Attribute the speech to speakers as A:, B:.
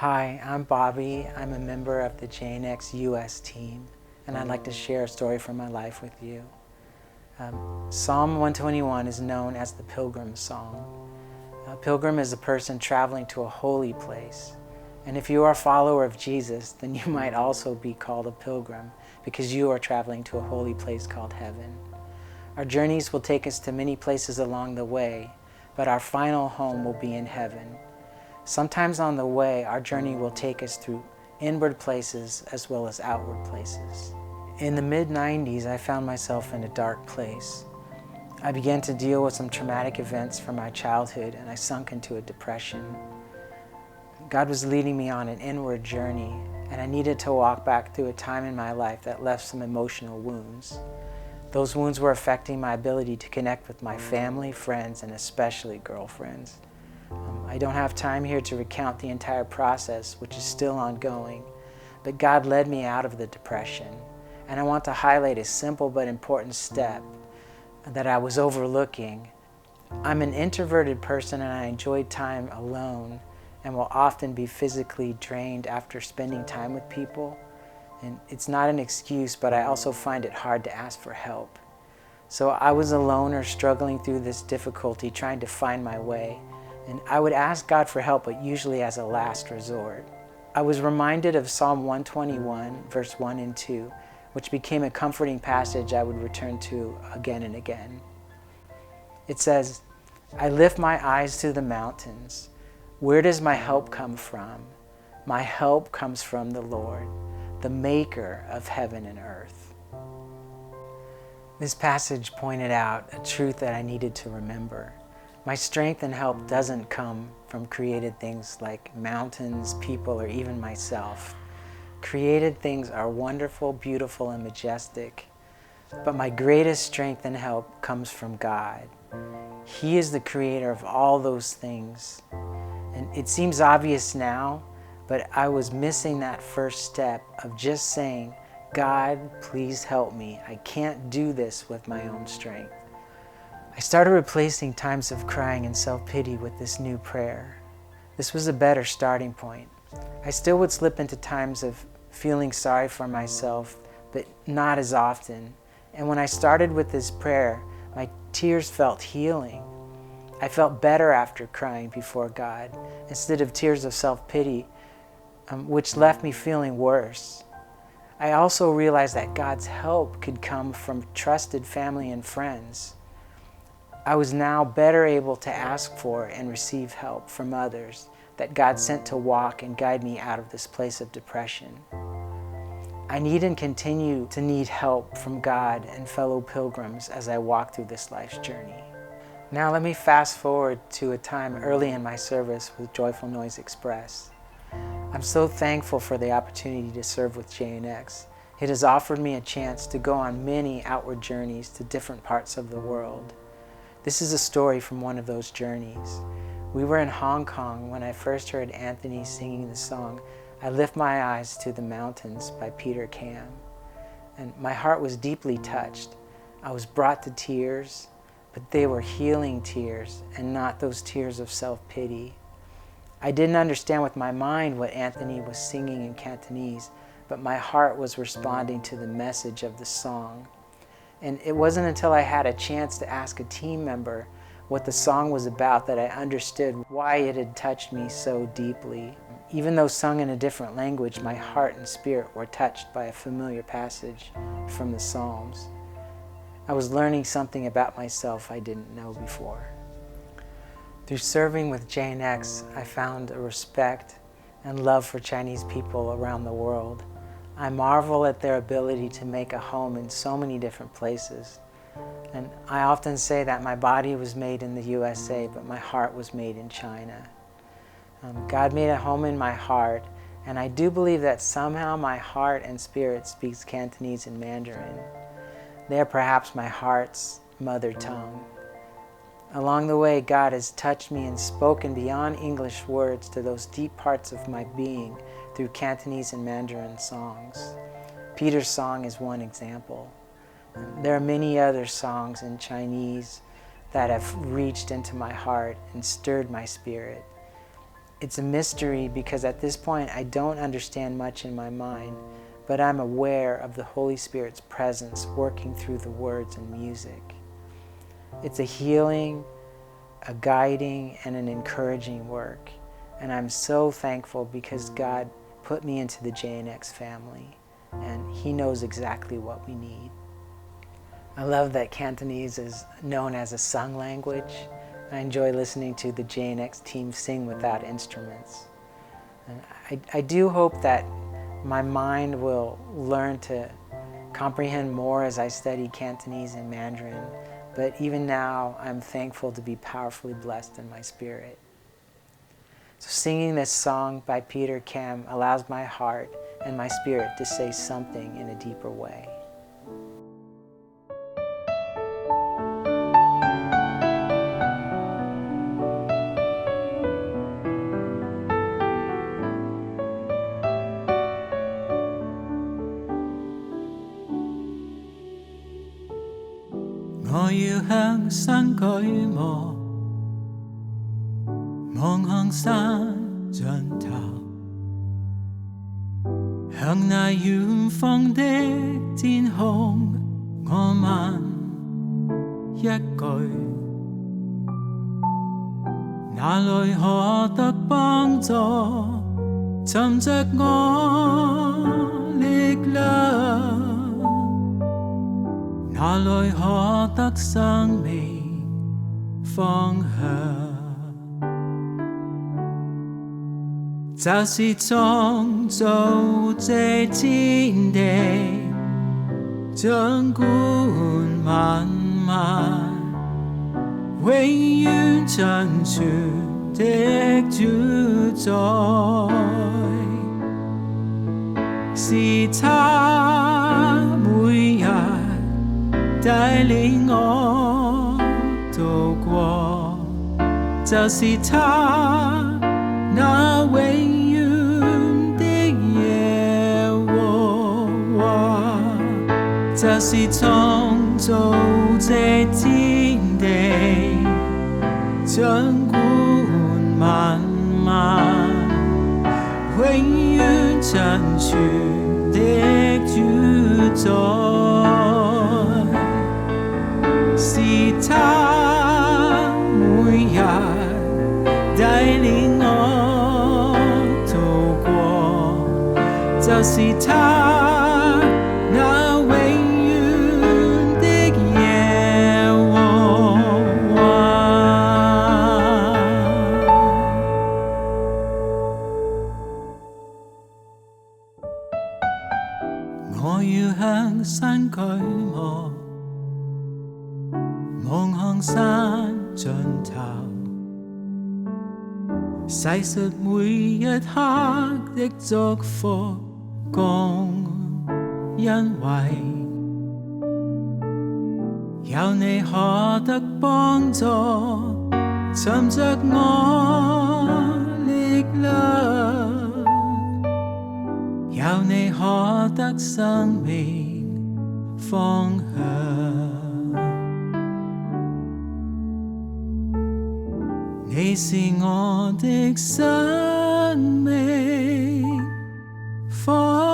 A: Hi, I'm Bobby. I'm a member of the jnX US team, and I'd like to share a story from my life with you. Psalm 121 is known as the Pilgrim Song. A pilgrim is a person traveling to a holy place. And if you are a follower of Jesus, then you might also be called a pilgrim because you are traveling to a holy place called heaven. Our journeys will take us to many places along the way, but our final home will be in heaven. Sometimes on the way, our journey will take us through inward places as well as outward places. In the mid-90s, I found myself in a dark place. I began to deal with some traumatic events from my childhood, and I sunk into a depression. God was leading me on an inward journey, and I needed to walk back through a time in my life that left some emotional wounds. Those wounds were affecting my ability to connect with my family, friends, and especially girlfriends. I don't have time here to recount the entire process, which is still ongoing, but God led me out of the depression, and I want to highlight a simple but important step that I was overlooking. I'm an introverted person, and I enjoy time alone and will often be physically drained after spending time with people. And it's not an excuse, but I also find it hard to ask for help. So I was alone or struggling through this difficulty, trying to find my way. And I would ask God for help, but usually as a last resort. I was reminded of Psalm 121, verse 1 and 2, which became a comforting passage I would return to again and again. It says, "I lift my eyes to the mountains. Where does my help come from? My help comes from the Lord, the maker of heaven and earth." This passage pointed out a truth that I needed to remember. My strength and help doesn't come from created things like mountains, people, or even myself. Created things are wonderful, beautiful, and majestic, but my greatest strength and help comes from God. He is the creator of all those things. And it seems obvious now, but I was missing that first step of just saying, "God, please help me. I can't do this with my own strength." I started replacing times of crying and self-pity with this new prayer. This was a better starting point. I still would slip into times of feeling sorry for myself, but not as often. And when I started with this prayer, my tears felt healing. I felt better after crying before God, instead of tears of self-pity, which left me feeling worse. I also realized that God's help could come from trusted family and friends. I was now better able to ask for and receive help from others that God sent to walk and guide me out of this place of depression. I need and continue to need help from God and fellow pilgrims as I walk through this life's journey. Now let me fast forward to a time early in my service with Joyful Noise Express. I'm so thankful for the opportunity to serve with jnX. It has offered me a chance to go on many outward journeys to different parts of the world. This is a story from one of those journeys. We were in Hong Kong when I first heard Anthony singing the song, "I Lift My Eyes to the Mountains" by Peter Kam. And my heart was deeply touched. I was brought to tears, but they were healing tears and not those tears of self-pity. I didn't understand with my mind what Anthony was singing in Cantonese, but my heart was responding to the message of the song. And it wasn't until I had a chance to ask a team member what the song was about that I understood why it had touched me so deeply. Even though sung in a different language, my heart and spirit were touched by a familiar passage from the Psalms. I was learning something about myself I didn't know before. Through serving with jnX, I found a respect and love for Chinese people around the world. I marvel at their ability to make a home in so many different places. And I often say that my body was made in the USA, but my heart was made in China. God made a home in my heart, and I do believe that somehow my heart and spirit speaks Cantonese and Mandarin. They are perhaps my heart's mother tongue. Along the way, God has touched me and spoken beyond English words to those deep parts of my being through Cantonese and Mandarin songs. Peter's song is one example. There are many other songs in Chinese that have reached into my heart and stirred my spirit. It's a mystery because at this point I don't understand much in my mind, but I'm aware of the Holy Spirit's presence working through the words and music. It's a healing, a guiding, and an encouraging work. And I'm so thankful because God put me into the jnX family, and He knows exactly what we need. I love that Cantonese is known as a sung language. I enjoy listening to the jnX team sing without instruments. And I do hope that my mind will learn to comprehend more as I study Cantonese and Mandarin, but even now I'm thankful to be powerfully blessed in my spirit. So singing this song by Peter Kam allows my heart and my spirit to say something in a deeper way.
B: 我要向山舉目，望向山盡頭，向那遠方的天空，我問一句：哪裏可得幫助？尋着我力量。哪裏可得生命方向？就是創造這天地，掌管萬物，永遠長存的主宰，是他每日帶領我度過，就是他那永遠的耶和華，就是創造這天地，掌管萬物，永遠長存的主宰。是他每日帶領我度過，就是他那永遠的耶和華。我要向山舉目，望向山盡頭，細述每一刻的祝福共恩惠，有你可得幫助，尋着我力量，有你可得生命方向。你是我的生命方